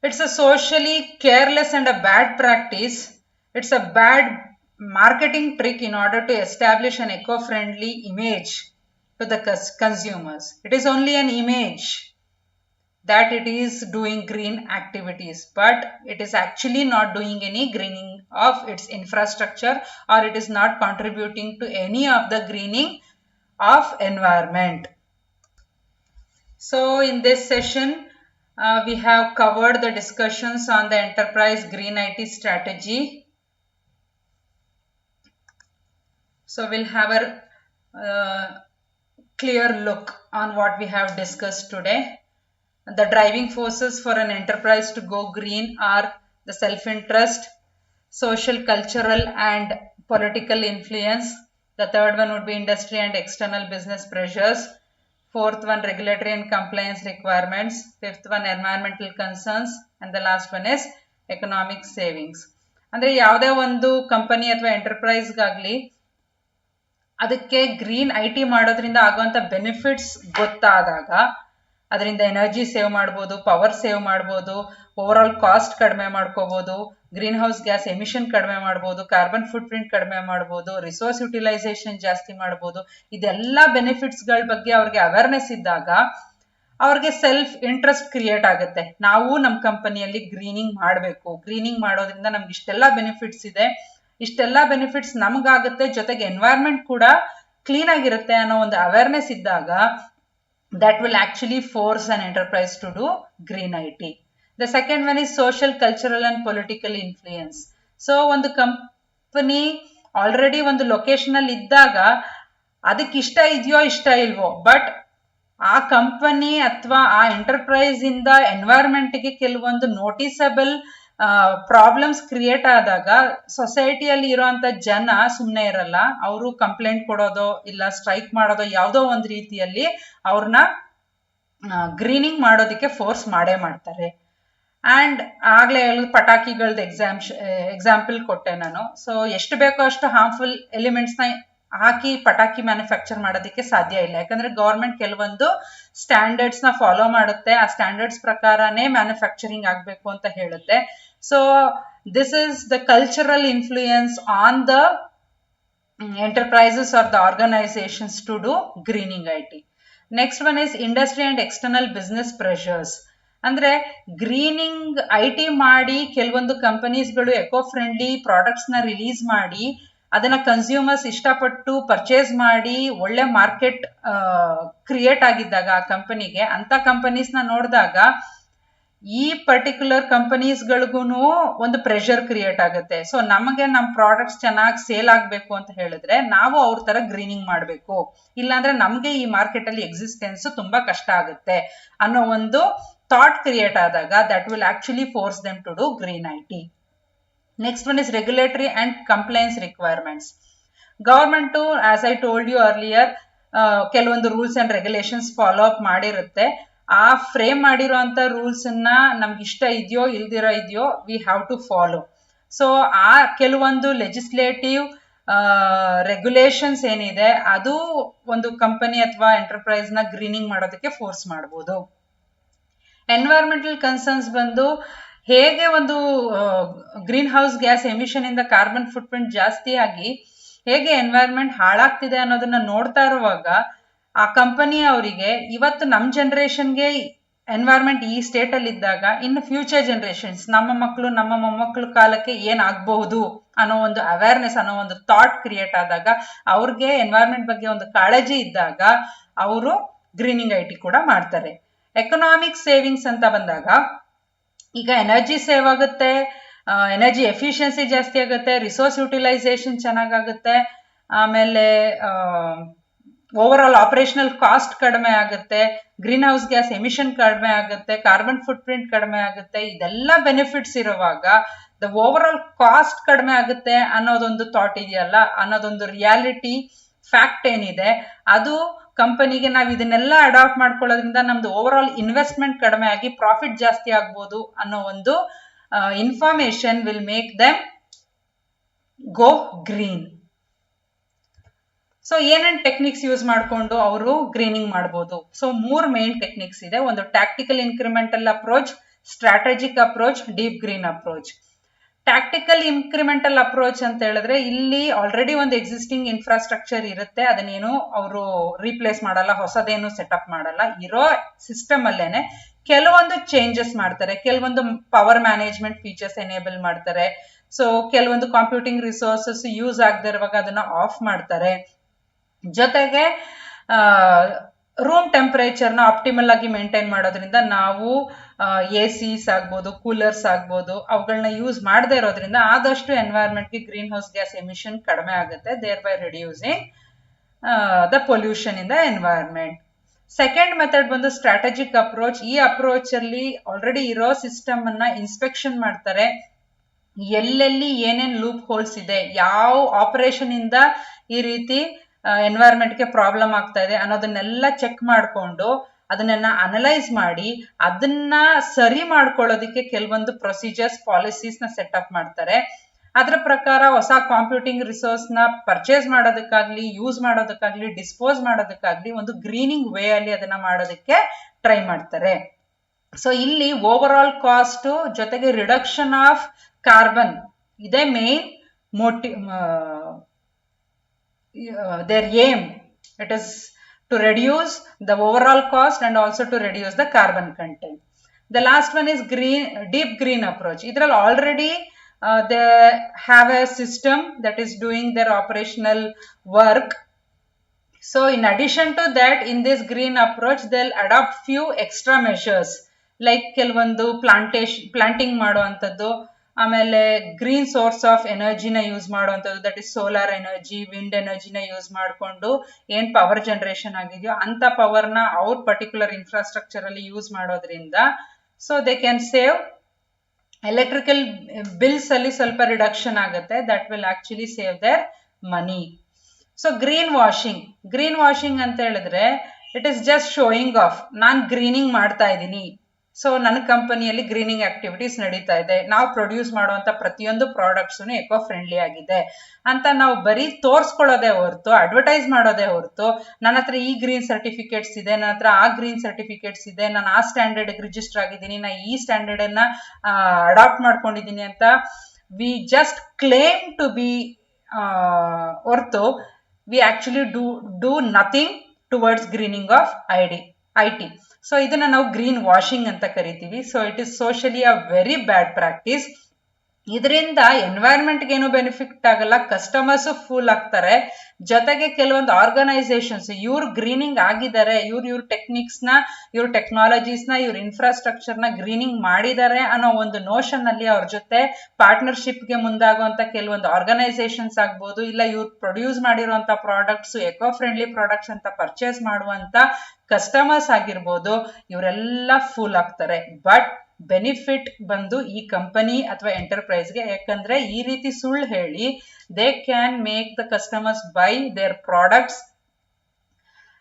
It's a socially careless and a bad practice. It's a bad marketing trick in order to establish an eco-friendly image to the consumers. It is only an image that it is doing green activities, but it is actually not doing any greening of its infrastructure, or it is not contributing to any of the greening of environment. So in this session, we have covered the discussions on the enterprise green IT strategy. So we'll have a clear look on what we have discussed today. The driving forces for an enterprise to go green are the self-interest, social, cultural, and political influence. The third one would be industry and external business pressures. Fourth one, regulatory and compliance requirements. Fifth one, environmental concerns. And the last one is economic savings. ಅಂದರೆ ಯಾವುದೇ ಒಂದು company ಅಥವಾ ಎಂಟರ್ಪ್ರೈಸ್ಗಾಗಲಿ ಅದಕ್ಕೆ green IT ಮಾಡೋದ್ರಿಂದ ಆಗುವಂಥ benefits ಗೊತ್ತಾದಾಗ ಅದರಿಂದ energy save ಮಾಡ್ಬೋದು, ಪವರ್ ಸೇವ್ ಮಾಡ್ಬೋದು, ಓವರ್ ಆಲ್ ಕಾಸ್ಟ್ ಕಡಿಮೆ ಮಾಡ್ಕೋಬೋದು, ಗ್ರೀನ್ ಹೌಸ್ ಗ್ಯಾಸ್ ಎಮಿಷನ್ ಕಡಿಮೆ ಮಾಡ್ಬೋದು, ಕಾರ್ಬನ್ ಫುಟ್ ಪ್ರಿಂಟ್ ಕಡಿಮೆ ಮಾಡ್ಬೋದು, ರಿಸೋರ್ಸ್ ಯುಟಿಲೈಸೇಷನ್ ಜಾಸ್ತಿ ಮಾಡ್ಬೋದು. ಇದೆಲ್ಲ ಬೆನಿಫಿಟ್ಸ್ಗಳ ಬಗ್ಗೆ ಅವ್ರಿಗೆ ಅವೇರ್ನೆಸ್ ಇದ್ದಾಗ ಅವ್ರಿಗೆ ಸೆಲ್ಫ್ ಇಂಟ್ರೆಸ್ಟ್ ಕ್ರಿಯೇಟ್ ಆಗುತ್ತೆ. ನಾವು ನಮ್ಮ ಕಂಪನಿಯಲ್ಲಿ ಗ್ರೀನಿಂಗ್ ಮಾಡಬೇಕು, ಗ್ರೀನಿಂಗ್ ಮಾಡೋದ್ರಿಂದ ನಮ್ಗೆ ಇಷ್ಟೆಲ್ಲ ಬೆನಿಫಿಟ್ಸ್ ಇದೆ, ಇಷ್ಟೆಲ್ಲ ಬೆನಿಫಿಟ್ಸ್ ನಮಗಾಗುತ್ತೆ, ಜೊತೆಗೆ ಎನ್ವೈರ್ಮೆಂಟ್ ಕೂಡ ಕ್ಲೀನ್ ಆಗಿರುತ್ತೆ ಅನ್ನೋ ಒಂದು ಅವೇರ್ನೆಸ್ ಇದ್ದಾಗ that will actually force an enterprise to do green IT. The second one is social, cultural and political influence. So ಒಂದು ಕಂಪನಿ ಆಲ್ರೆಡಿ ಒಂದು ಲೊಕೇಶನ್ ಅಲ್ಲಿ ಇದ್ದಾಗ ಅದಕ್ಕೆ ಇಷ್ಟ ಇದೆಯೋ ಇಷ್ಟ ಇಲ್ವೋ, ಬಟ್ ಆ ಕಂಪನಿ ಅಥವಾ ಆ ಎಂಟರ್ಪ್ರೈಸ್ ಇಂದ ಎನ್ವೈರ್ಮೆಂಟ್ಗೆ ಕೆಲವೊಂದು ನೋಟಿಸಬಲ್ ಪ್ರಾಬ್ಲಮ್ಸ್ ಕ್ರಿಯೇಟ್ ಆದಾಗ ಸೊಸೈಟಿಯಲ್ಲಿ ಇರುವಂತ ಜನ ಸುಮ್ಮನೆ ಇರಲ್ಲ. ಅವರು ಕಂಪ್ಲೇಂಟ್ ಕೊಡೋದೋ ಇಲ್ಲ ಸ್ಟ್ರೈಕ್ ಮಾಡೋದೋ ಯಾವುದೋ ಒಂದು ರೀತಿಯಲ್ಲಿ ಅವ್ರನ್ನ ಗ್ರೀನಿಂಗ್ ಮಾಡೋದಕ್ಕೆ ಫೋರ್ಸ್ ಮಾಡೇ ಮಾಡ್ತಾರೆ. ಆ್ಯಂಡ್ ಆಗ್ಲೇ ಪಟಾಕಿಗಳದ್ದು ಎಕ್ಸಾಂಪಲ್ ಕೊಟ್ಟೆ ನಾನು. ಸೊ ಎಷ್ಟು ಬೇಕೋ ಅಷ್ಟು ಹಾರ್ಮ್ಫುಲ್ ಎಲಿಮೆಂಟ್ಸ್ನ ಹಾಕಿ ಪಟಾಕಿ ಮ್ಯಾನುಫ್ಯಾಕ್ಚರ್ ಮಾಡೋದಕ್ಕೆ ಸಾಧ್ಯ ಇಲ್ಲ, ಯಾಕಂದ್ರೆ ಗೌರ್ಮೆಂಟ್ ಕೆಲವೊಂದು ಸ್ಟ್ಯಾಂಡರ್ಡ್ಸ್ ನ ಫಾಲೋ ಮಾಡುತ್ತೆ, ಆ ಸ್ಟ್ಯಾಂಡರ್ಡ್ಸ್ ಪ್ರಕಾರನೇ ಮ್ಯಾನುಫ್ಯಾಕ್ಚರಿಂಗ್ ಆಗಬೇಕು ಅಂತ ಹೇಳುತ್ತೆ. So this is the cultural influence on the enterprises or the organizations to do greening IT. Next one is industry and external business pressures. ಅಂದ್ರೆ ಗ್ರೀನಿಂಗ್ IT ಮಾಡಿ ಕೆಲವೊಂದು ಕಂಪನೀಸ್ಗಳು ಎಕೋ ಫ್ರೆಂಡ್ಲಿ ಪ್ರಾಡಕ್ಟ್ಸ್ ನ release ಮಾಡಿ ಅದನ್ನ consumers ಇಷ್ಟಪಟ್ಟು purchase ಮಾಡಿ ಒಳ್ಳೆ market create ಆಗಿದ್ದಾಗ ಆ ಕಂಪನಿಗೆ, ಅಂತ ಕಂಪನೀಸ್ ನ ನೋಡಿದಾಗ ಈ ಪರ್ಟಿಕ್ಯುಲರ್ ಕಂಪನೀಸ್ಗಳಿಗೂ ಒಂದು ಪ್ರೆಷರ್ ಕ್ರಿಯೇಟ್ ಆಗುತ್ತೆ. ಸೊ ನಮಗೆ ನಮ್ಮ ಪ್ರಾಡಕ್ಟ್ಸ್ ಚೆನ್ನಾಗಿ ಸೇಲ್ ಆಗಬೇಕು ಅಂತ ಹೇಳಿದ್ರೆ ನಾವು ಅವ್ರ ತರ ಗ್ರೀನಿಂಗ್ ಮಾಡಬೇಕು, ಇಲ್ಲಾಂದ್ರೆ ನಮಗೆ ಈ ಮಾರ್ಕೆಟ್ ಅಲ್ಲಿ ಎಕ್ಸಿಸ್ಟೆನ್ಸ್ ತುಂಬಾ ಕಷ್ಟ ಆಗುತ್ತೆ ಅನ್ನೋ ಒಂದು ಥಾಟ್ ಕ್ರಿಯೇಟ್ ಆದಾಗ that will actually force them to do green IT. Next one is regulatory and compliance requirements. Government, as I told you earlier, ಕೆಲವೊಂದು rules and regulations follow up ಮಾಡಿರುತ್ತೆ. ಆ ಫ್ರೇಮ್ ಮಾಡಿರುವಂತ ರೂಲ್ಸ್ ಅನ್ನ ನಮ್ಗೆ ಇಷ್ಟ ಇದೆಯೋ ಇಲ್ದಿರೋ ಇದೆಯೋ we have to follow. So ಆ ಕೆಲವೊಂದು ಲೆಜಿಸ್ಲೇಟಿವ್ ರೆಗ್ಯುಲೇಷನ್ಸ್ ಏನಿದೆ ಅದು ಒಂದು ಕಂಪನಿ ಅಥವಾ ಎಂಟರ್ಪ್ರೈಸ್ ನ ಗ್ರೀನಿಂಗ್ ಮಾಡೋದಕ್ಕೆ ಫೋರ್ಸ್ ಮಾಡ್ಬೋದು. ಎನ್ವೈರನ್ಮೆಂಟಲ್ ಕನ್ಸರ್ನ್ಸ್ ಬಂದು ಹೇಗೆ ಒಂದು ಗ್ರೀನ್ ಹೌಸ್ ಗ್ಯಾಸ್ ಎಮಿಷನ್ ಇಂದ ಕಾರ್ಬನ್ ಫುಟ್ ಪ್ರಿಂಟ್ ಜಾಸ್ತಿ ಆಗಿ ಹೇಗೆ ಎನ್ವೈರನ್ಮೆಂಟ್ ಹಾಳಾಗ್ತಿದೆ ಅನ್ನೋದನ್ನ ನೋಡ್ತಾ ಇರುವಾಗ ಆ ಕಂಪನಿ ಅವರಿಗೆ ಇವತ್ತು ನಮ್ಮ ಜನರೇಷನ್ಗೆ ಎನ್ವೈರನ್ಮೆಂಟ್ ಈ ಸ್ಟೇಟ್ ಅಲ್ಲಿ ಇದ್ದಾಗ ಇನ್ನು ಫ್ಯೂಚರ್ ಜನರೇಷನ್ಸ್ ನಮ್ಮ ಮಕ್ಕಳು ನಮ್ಮ ಮೊಮ್ಮಕ್ಕಳ ಕಾಲಕ್ಕೆ ಏನಾಗಬಹುದು ಅನ್ನೋ ಒಂದು ಅವೇರ್ನೆಸ್ ಅನ್ನೋ ಒಂದು ಥಾಟ್ ಕ್ರಿಯೇಟ್ ಆದಾಗ ಅವ್ರಿಗೆ ಎನ್ವೈರನ್ಮೆಂಟ್ ಬಗ್ಗೆ ಒಂದು ಕಾಳಜಿ ಇದ್ದಾಗ ಅವರು ಗ್ರೀನಿಂಗ್ ಐಟಿ ಕೂಡ ಮಾಡ್ತಾರೆ. ಎಕನಾಮಿಕ್ ಸೇವಿಂಗ್ಸ್ ಅಂತ ಬಂದಾಗ ಈಗ ಎನರ್ಜಿ ಸೇವ್ ಆಗುತ್ತೆ, ಎನರ್ಜಿ ಎಫಿಷಿಯನ್ಸಿ ಜಾಸ್ತಿ ಆಗುತ್ತೆ, ರಿಸೋರ್ಸ್ ಯುಟಿಲೈಸೇಷನ್ ಚೆನ್ನಾಗಾಗುತ್ತೆ, ಆಮೇಲೆ ಓವರ್ ಆಲ್ ಆಪರೇಷನಲ್ ಕಾಸ್ಟ್ ಕಡಿಮೆ ಆಗುತ್ತೆ, ಗ್ರೀನ್ ಹೌಸ್ ಗ್ಯಾಸ್ ಎಮಿಷನ್ ಕಡಿಮೆ ಆಗುತ್ತೆ, ಕಾರ್ಬನ್ ಫುಟ್ ಪ್ರಿಂಟ್ ಕಡಿಮೆ ಆಗುತ್ತೆ. ಇದೆಲ್ಲ ಬೆನಿಫಿಟ್ಸ್ ಇರುವಾಗ ದ ಓವರ್ ಆಲ್ ಕಾಸ್ಟ್ ಕಡಿಮೆ ಆಗುತ್ತೆ ಅನ್ನೋದೊಂದು ಥಾಟ್ ಇದೆಯಲ್ಲ, ಅನ್ನೋದೊಂದು ರಿಯಾಲಿಟಿ ಫ್ಯಾಕ್ಟ್ ಏನಿದೆ ಅದು ಕಂಪನಿಗೆ ನಾವು ಇದನ್ನೆಲ್ಲ ಅಡಾಪ್ಟ್ ಮಾಡ್ಕೊಳ್ಳೋದ್ರಿಂದ ನಮ್ದು ಓವರ್ ಆಲ್ ಇನ್ವೆಸ್ಟ್ಮೆಂಟ್ ಕಡಿಮೆ ಆಗಿ ಪ್ರಾಫಿಟ್ ಜಾಸ್ತಿ ಆಗ್ಬೋದು ಅನ್ನೋ ಒಂದು information will make them go green. So ಏನೇನ್ ಟೆಕ್ನಿಕ್ಸ್ ಯೂಸ್ ಮಾಡಿಕೊಂಡು ಅವರು ಗ್ರೀನಿಂಗ್ ಮಾಡ್ಬೋದು? ಸೊ 3 ಮೇನ್ ಟೆಕ್ನಿಕ್ಸ್ ಇದೆ. ಒಂದು tactical incremental approach, strategic approach, deep green approach. Tactical incremental approach ಅಂತ ಹೇಳಿದ್ರೆ ಇಲ್ಲಿ ಆಲ್ರೆಡಿ ಒಂದು ಎಕ್ಸಿಸ್ಟಿಂಗ್ ಇನ್ಫ್ರಾಸ್ಟ್ರಕ್ಚರ್ ಇರುತ್ತೆ, ಅದನ್ನೇನು ಅವರು ರೀಪ್ಲೇಸ್ ಮಾಡಲ್ಲ, ಹೊಸದೇನು ಸೆಟಪ್ ಮಾಡಲ್ಲ, ಇರೋ ಸಿಸ್ಟಮ್ ಅಲ್ಲೇನೆ ಕೆಲವೊಂದು ಚೇಂಜಸ್ ಮಾಡ್ತಾರೆ, ಕೆಲವೊಂದು ಪವರ್ ಮ್ಯಾನೇಜ್ಮೆಂಟ್ ಫೀಚರ್ಸ್ ಎನೇಬಲ್ ಮಾಡ್ತಾರೆ. ಸೊ ಕೆಲವೊಂದು ಕಂಪ್ಯೂಟಿಂಗ್ ರಿಸೋರ್ಸಸ್ ಯೂಸ್ ಆಗದೆ ಇರುವಾಗ ಅದನ್ನ ಆಫ್ ಮಾಡ್ತಾರೆ. ಜೊತೆಗೆ ರೂಮ್ ಟೆಂಪರೇಚರ್ನ ಆಪ್ಟಿಮಲ್ ಆಗಿ ಮೇಂಟೈನ್ ಮಾಡೋದ್ರಿಂದ ನಾವು ಎಸಿಸ್ ಆಗ್ಬೋದು, ಕೂಲರ್ಸ್ ಆಗ್ಬೋದು, ಅವುಗಳನ್ನ ಯೂಸ್ ಮಾಡದೇ ಇರೋದ್ರಿಂದ ಆದಷ್ಟು ಎನ್ವೈರನ್ಮೆಂಟ್ಗೆ ಗ್ರೀನ್ ಹೌಸ್ ಗ್ಯಾಸ್ ಎಮಿಷನ್ ಕಡಿಮೆ ಆಗುತ್ತೆ, thereby reducing the pollution in the environment. Second method ಬಂದು ಸ್ಟ್ರಾಟಜಿಕ್ ಅಪ್ರೋಚ್. ಈ ಅಪ್ರೋಚ್ ಅಲ್ಲಿ ಆಲ್ರೆಡಿ ಇರೋ ಸಿಸ್ಟಮ್ ಅನ್ನ ಇನ್ಸ್ಪೆಕ್ಷನ್ ಮಾಡ್ತಾರೆ, ಎಲ್ಲೆಲ್ಲಿ ಏನೇನ್ ಲೂಪ್ ಹೋಲ್ಸ್ ಇದೆ, ಯಾವ ಆಪರೇಷನ್ ಇಂದ ಈ ರೀತಿ ಎನ್ವೈರನ್ಮೆಂಟ್ಗೆ ಪ್ರಾಬ್ಲಮ್ ಆಗ್ತಾ ಇದೆ ಅನ್ನೋದನ್ನೆಲ್ಲ ಚೆಕ್ ಮಾಡಿಕೊಂಡು ಅದನ್ನೆಲ್ಲ ಅನಲೈಸ್ ಮಾಡಿ ಅದನ್ನ ಸರಿ ಮಾಡ್ಕೊಳ್ಳೋದಕ್ಕೆ ಕೆಲವೊಂದು ಪ್ರೊಸೀಜರ್ಸ್, ಪಾಲಿಸೀಸ್ ನ ಸೆಟಪ್ ಮಾಡ್ತಾರೆ. ಅದ್ರ ಪ್ರಕಾರ ಹೊಸ ಕಂಪ್ಯೂಟಿಂಗ್ ರಿಸೋರ್ಸ್ ನ ಪರ್ಚೇಸ್ ಮಾಡೋದಕ್ಕಾಗ್ಲಿ, ಯೂಸ್ ಮಾಡೋದಕ್ಕಾಗ್ಲಿ, ಡಿಸ್ಪೋಸ್ ಮಾಡೋದಕ್ಕಾಗ್ಲಿ ಒಂದು ಗ್ರೀನಿಂಗ್ ವೇ ಅಲ್ಲಿ ಅದನ್ನ ಮಾಡೋದಕ್ಕೆ ಟ್ರೈ ಮಾಡ್ತಾರೆ. ಸೊ ಇಲ್ಲಿ ಓವರ್ ಆಲ್ ಕಾಸ್ಟ್ ಜೊತೆಗೆ ರಿಡಕ್ಷನ್ ಆಫ್ ಕಾರ್ಬನ್ ಇದೇ main their aim. It is to reduce the overall cost and also to reduce the carbon content. The last one is deep green approach. Idral already they have a system that is doing their operational work. So in addition to that, in this green approach they'll adopt few extra measures like ಕೆಲವೊಂದು planting ಮಾಡುವಂಥದ್ದು, ಆಮೇಲೆ green source of ಎನರ್ಜಿನ use ಮಾಡುವಂಥದ್ದು, that is solar energy, wind ಎನರ್ಜಿನ use ಮಾಡಿಕೊಂಡು ಏನ್ power generation ಆಗಿದೆಯೋ ಅಂತ ಪವರ್ನ ಅವ್ರ ಪರ್ಟಿಕ್ಯುಲರ್ ಇನ್ಫ್ರಾಸ್ಟ್ರಕ್ಚರ್ ಅಲ್ಲಿ ಯೂಸ್ ಮಾಡೋದ್ರಿಂದ so they can save electrical bills ಅಲ್ಲಿ ಸ್ವಲ್ಪ ರಿಡಕ್ಷನ್ ಆಗುತ್ತೆ, that will actually save their money. So green washing ಅಂತ ಹೇಳಿದ್ರೆ it is just showing off, ನಾನ್ ಗ್ರೀನಿಂಗ್ ಮಾಡ್ತಾ ಇದ್ದೀನಿ, ಸೊ ನನ್ನ ಕಂಪನಿಯಲ್ಲಿ ಗ್ರೀನಿಂಗ್ ಆಕ್ಟಿವಿಟೀಸ್ ನಡೀತಾ ಇದೆ, ನಾವು ಪ್ರೊಡ್ಯೂಸ್ ಮಾಡುವಂತ ಪ್ರತಿಯೊಂದು ಪ್ರಾಡಕ್ಟ್ಸ್ ಎಕೋ ಫ್ರೆಂಡ್ಲಿ ಆಗಿದೆ ಅಂತ ನಾವು ಬರೀ ತೋರ್ಸ್ಕೊಳ್ಳೋದೇ ಹೊರತು, ಅಡ್ವರ್ಟೈಸ್ ಮಾಡೋದೇ ಹೊರತು, ನನ್ನ ಹತ್ರ ಈ ಗ್ರೀನ್ ಸರ್ಟಿಫಿಕೇಟ್ಸ್ ಇದೆ, ನನ್ನ ಹತ್ರ ಆ ಗ್ರೀನ್ ಸರ್ಟಿಫಿಕೇಟ್ಸ್ ಇದೆ, ನಾನು ಆ ಸ್ಟ್ಯಾಂಡರ್ಡ್ ರಿಜಿಸ್ಟರ್ ಆಗಿದ್ದೀನಿ, ನಾ ಈ ಸ್ಟ್ಯಾಂಡರ್ಡ್ ಅನ್ನ ಅಡಾಪ್ಟ್ ಮಾಡ್ಕೊಂಡಿದ್ದೀನಿ ಅಂತ we just claim to be ಹೊರತು we actually do nothing towards greening of IT. So ಇದನ್ನ ನಾವು ಗ್ರೀನ್ ವಾಷಿಂಗ್ ಅಂತ ಕರಿತೀವಿ. So it is socially a very bad practice. ಇದರಿಂದ ಎನ್ವೈರನ್ಮೆಂಟ್ಗೆ ಏನು ಬೆನಿಫಿಟ್ ಆಗಲ್ಲ, ಕಸ್ಟಮರ್ಸ್ ಫೂಲ್ ಆಗ್ತಾರೆ, ಜೊತೆಗೆ ಕೆಲವೊಂದು ಆರ್ಗನೈಸೇಷನ್ಸ್ ಇವ್ರು ಗ್ರೀನಿಂಗ್ ಆಗಿದ್ದಾರೆ, ಇವ್ರ ಟೆಕ್ನಿಕ್ಸ್ ನ, ಇವ್ರ ಟೆಕ್ನಾಲಜೀಸ್ ನ, ಇವ್ರ ಇನ್ಫ್ರಾಸ್ಟ್ರಕ್ಚರ್ ನ ಗ್ರೀನಿಂಗ್ ಮಾಡಿದ್ದಾರೆ ಅನ್ನೋ ಒಂದು ನೋಷನ್ ಅಲ್ಲಿ ಅವ್ರ ಜೊತೆ ಪಾರ್ಟ್ನರ್ಶಿಪ್ ಗೆ ಮುಂದಾಗುವಂತ ಕೆಲವೊಂದು ಆರ್ಗನೈಸೇಷನ್ಸ್ ಆಗ್ಬೋದು, ಇಲ್ಲ ಇವ್ರು ಪ್ರೊಡ್ಯೂಸ್ ಮಾಡಿರುವಂತ ಪ್ರಾಡಕ್ಟ್ಸ್ ಎಕೋ ಫ್ರೆಂಡ್ಲಿ ಪ್ರಾಡಕ್ಟ್ಸ್ ಅಂತ ಪರ್ಚೇಸ್ ಮಾಡುವಂತ ಕಸ್ಟಮರ್ಸ್ ಆಗಿರ್ಬೋದು, ಇವರೆಲ್ಲ ಫೂಲ್ ಆಗ್ತಾರೆ. ಬಟ್ ಬೆನಿಫಿಟ್ ಬಂದು ಈ ಕಂಪನಿ ಅಥವಾ ಎಂಟರ್ಪ್ರೈಸ್ಗೆ, ಯಾಕಂದ್ರೆ ಈ ರೀತಿ ಸುಳ್ಳು ಹೇಳಿ they can make the customers by there products,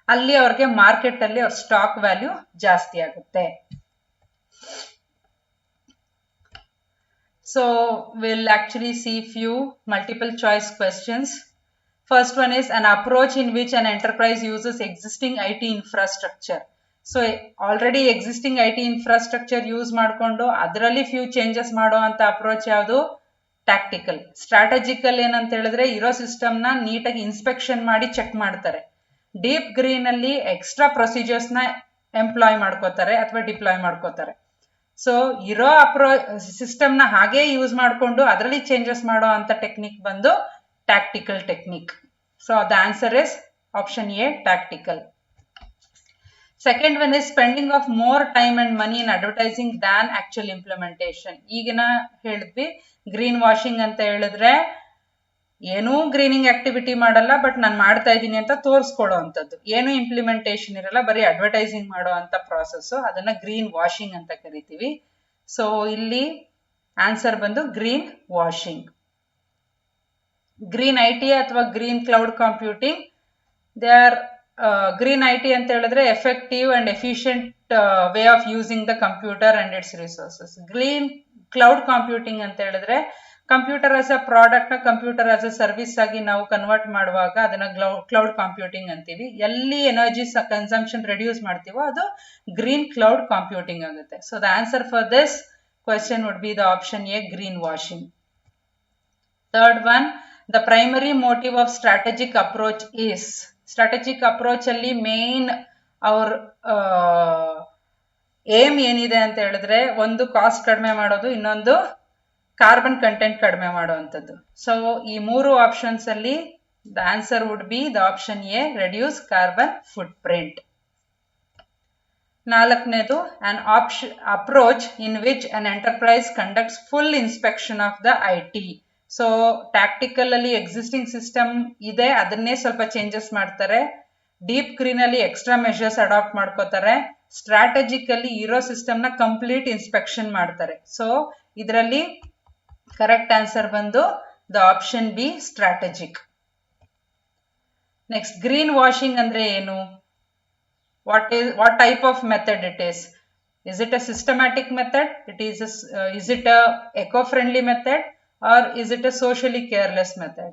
ಅಲ್ಲಿ ಅವ್ರಿಗೆ ಮಾರ್ಕೆಟ್ ಅಲ್ಲಿ ಅವ್ರ ಸ್ಟಾಕ್ ವ್ಯಾಲ್ಯೂ ಜಾಸ್ತಿ ಆಗುತ್ತೆ. So we'll actually see few multiple choice questions. First one is an approach in which an enterprise uses existing IT infrastructure. So already existing IT infrastructure use ಮಾಡ್ಕೊಂಡು ಅದರಲ್ಲಿ few changes ಮಾಡೋ ಅಂತ approach ಯಾವುದು? Tactical. Strategical ಏನಂತ ಹೇಳಿದ್ರೆ ಇರೋ ಸಿಸ್ಟಮ್ನ ನೀಟಾಗಿ ಇನ್ಸ್ಪೆಕ್ಷನ್ ಮಾಡಿ ಚೆಕ್ ಮಾಡ್ತಾರೆ. ಡೀಪ್ ಗ್ರೀನ್ ಅಲ್ಲಿ ಎಕ್ಸ್ಟ್ರಾ ಪ್ರೊಸೀಜರ್ಸ್ನ ಎಂಪ್ಲಾಯ್ ಮಾಡ್ಕೋತಾರೆ ಅಥವಾ ಡಿಪ್ಲಾಯ್ ಮಾಡ್ಕೋತಾರೆ. ಸೊ ಇರೋ ಸಿಸ್ಟಮ್ನ ಹಾಗೆ ಯೂಸ್ ಮಾಡಿಕೊಂಡು ಅದರಲ್ಲಿ ಚೇಂಜಸ್ ಮಾಡೋ ಅಂತ ಟೆಕ್ನಿಕ್ ಬಂದು tactical technique. So the answer is option A, tactical. Second one is spending of more time and money in advertising than actual implementation. ಈಗಿನ ಹೇಳಿದ್ವಿ ಗ್ರೀನ್ ವಾಷಿಂಗ್ ಅಂತ ಹೇಳಿದ್ರೆ ಏನೂ ಗ್ರೀನಿಂಗ್ ಆಕ್ಟಿವಿಟಿ ಮಾಡಲ್ಲ, ಬಟ್ ನಾನು ಮಾಡ್ತಾ ಇದ್ದೀನಿ ಅಂತ ತೋರಿಸ್ಕೊಡೋ ಅಂಥದ್ದು. ಏನು ಇಂಪ್ಲಿಮೆಂಟೇಷನ್ ಇರಲ್ಲ, ಬರೀ ಅಡ್ವರ್ಟೈಸಿಂಗ್ ಮಾಡೋ ಅಂತ ಪ್ರಾಸೆಸ್, ಅದನ್ನ ಗ್ರೀನ್ ವಾಷಿಂಗ್ ಅಂತ ಕರಿತೀವಿ. ಸೊ ಇಲ್ಲಿ ಆನ್ಸರ್ ಬಂದು green washing. Green I T ಅಥವಾ green cloud computing, they are green I T ಅಂತ ಹೇಳಿದ್ರೆ effective and efficient way of using the computer and its resources. Green cloud computing ಅಂತ ಹೇಳಿದ್ರೆ computer as a product ನ computer as a service ಆಗಿ ನಾವು convert ಮಾಡುವಾಗ ಅದನ್ನ cloud computing ಅಂತೀವಿ. ಎಲ್ಲಿ ಎನರ್ಜಿ ಕನ್ಸಂಪ್ಷನ್ ರೆಡ್ಯೂಸ್ ಮಾಡ್ತೀವೋ ಅದು ಗ್ರೀನ್ ಕ್ಲೌಡ್ ಕಂಪ್ಯೂಟಿಂಗ್ ಆಗುತ್ತೆ. So the answer for this question would be the option A, green washing. Third one, the primary motive of strategic approach is. Strategic approach ಅಲ್ಲಿ main ಅವ್ರ aim ಏನಿದೆ ಅಂತ ಹೇಳಿದ್ರೆ ಒಂದು cost ಕಡಿಮೆ ಮಾಡೋದು, ಇನ್ನೊಂದು ಕಾರ್ಬನ್ ಕಂಟೆಂಟ್ ಕಡಿಮೆ ಮಾಡುವಂಥದ್ದು. ಸೊ ಈ ಮೂರು ಆಪ್ಷನ್ಸ್ ಅಲ್ಲಿ the answer would be the option A, reduce carbon foot print. ನಾಲ್ಕನೇದು, an approach in which an enterprise conducts full inspection of the IT. So tactical ಅಲ್ಲಿ ಎಕ್ಸಿಸ್ಟಿಂಗ್ ಸಿಸ್ಟಮ್ ಇದೆ, ಅದನ್ನೇ ಸ್ವಲ್ಪ ಚೇಂಜಸ್ ಮಾಡ್ತಾರೆ. ಡೀಪ್ ಗ್ರೀನ್ ಅಲ್ಲಿ extra measures adapt ಮಾಡ್ಕೋತಾರೆ. ಸ್ಟ್ರಾಟಜಿಕಲ್ಲಿ ಇರೋ system ನ ಕಂಪ್ಲೀಟ್ ಇನ್ಸ್ಪೆಕ್ಷನ್ ಮಾಡ್ತಾರೆ. ಸೊ ಇದರಲ್ಲಿ ಕರೆಕ್ಟ್ ಆನ್ಸರ್ ಬಂದು the option B, strategic. Next, green washing ಅಂದ್ರೆ ಏನು? what type of method it is? Is it a systematic method? Is it a eco-friendly method? Or is it a socially careless method?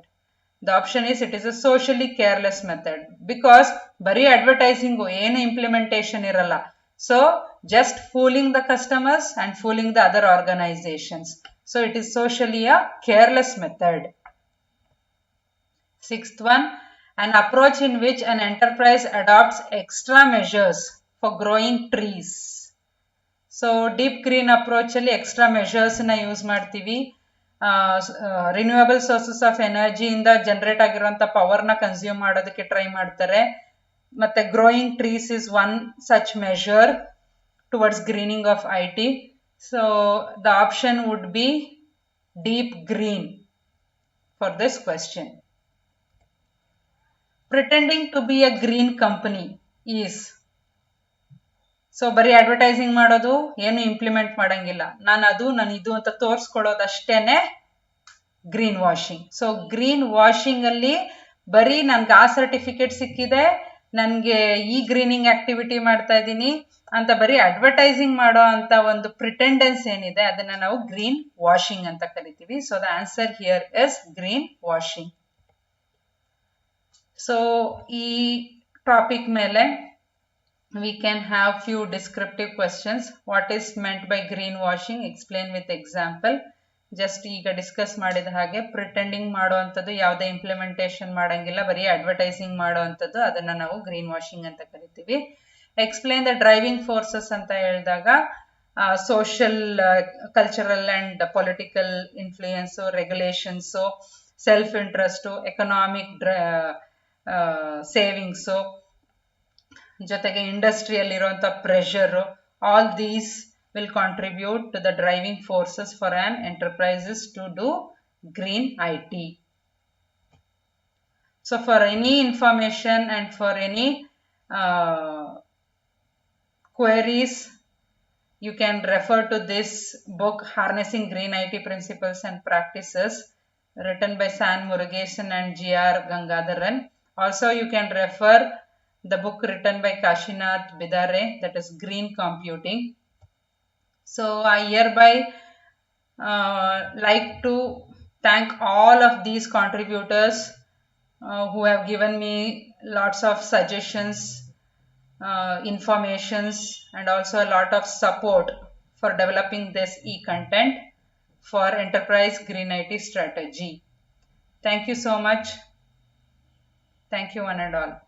The option is it is a socially careless method, because bari advertising ಏನು implementation ಇರಲ್ಲ. So just fooling the customers and fooling the other organizations. So it is socially a careless method. Sixth one, an approach in which an enterprise adopts extra measures for growing trees. So deep green approach ಅಲ್ಲಿ extra measures ನ use ಮಾಡ್ತೀವಿ. Renewable sources of energy ಇಂದ generate ಆಗಿರುವಂತ power ನ consume ಮಾಡೋದಕ್ಕೆ try ಮಾಡ್ತಾರೆ. ಮತ್ತೆ growing trees is one such measure towards greening of I T. So the option would be deep green for this question. Pretending to be a green company is. So ಬರೀ advertising ಮಾಡೋದು, ಏನು implement ಮಾಡಂಗಿಲ್ಲ, ನಾನು ಇದು ಅಂತ ತೋರಿಸ್ಕೊಡೋದಷ್ಟೇನೆ green washing. So green washing ಅಲ್ಲಿ ಬರೀ ನನ್ಗೆ ಆ ಸರ್ಟಿಫಿಕೇಟ್ ಸಿಕ್ಕಿದೆ, ನನ್ಗೆ ಈ ಗ್ರೀನಿಂಗ್ ಆಕ್ಟಿವಿಟಿ ಮಾಡ್ತಾ ಇದ್ದೀನಿ ಅಂತ ಬರೀ ಅಡ್ವರ್ಟೈಸಿಂಗ್ ಮಾಡೋ ಅಂತ ಒಂದು ಪ್ರಿಟೆಂಡೆನ್ಸ್ ಏನಿದೆ ಅದನ್ನ ನಾವು ಗ್ರೀನ್ ವಾಷಿಂಗ್ ಅಂತ ಕರಿತೀವಿ. So the answer here is green washing. So ಈ ಟಾಪಿಕ್ ಮೇಲೆ we can have few descriptive questions. What is meant by green washing? Explain with example. Just ಈಗ ಡಿಸ್ಕಸ್ ಮಾಡಿದ ಹಾಗೆ ಪ್ರಿಟೆಂಡಿಂಗ್ ಮಾಡೋ ಅಂಥದ್ದು, ಯಾವುದೇ ಇಂಪ್ಲಿಮೆಂಟೇಷನ್ ಮಾಡಂಗಿಲ್ಲ, ಬರೀ ಅಡ್ವರ್ಟೈಸಿಂಗ್ ಮಾಡೋ ಅಂಥದ್ದು, ಅದನ್ನ ನಾವು ಗ್ರೀನ್ ವಾಷಿಂಗ್ ಅಂತ ಕರಿತೀವಿ. ಎಕ್ಸ್ಪ್ಲೇನ್ ದ ಡ್ರೈವಿಂಗ್ ಫೋರ್ಸಸ್ ಅಂತ ಹೇಳಿದಾಗ social, cultural and political influence, regulations, self interest, economic savings, ಜೊತೆಗೆ ಇಂಡಸ್ಟ್ರಿಯಲ್ಲಿ ಇರುವಂತ pressure, all these will contribute to the driving forces for an enterprises to do green IT. So for any information and for any queries, you can refer to this book, Harnessing Green IT Principles and Practices, written by San Murugesan and G.R. Gangadharan. Also you can refer the book written by Kashinath Bidare, that is Green Computing. So I hereby like to thank all of these contributors who have given me lots of suggestions, informations, and also a lot of support for developing this e-content for enterprise green IT strategy. Thank you so much. Thank you one and all.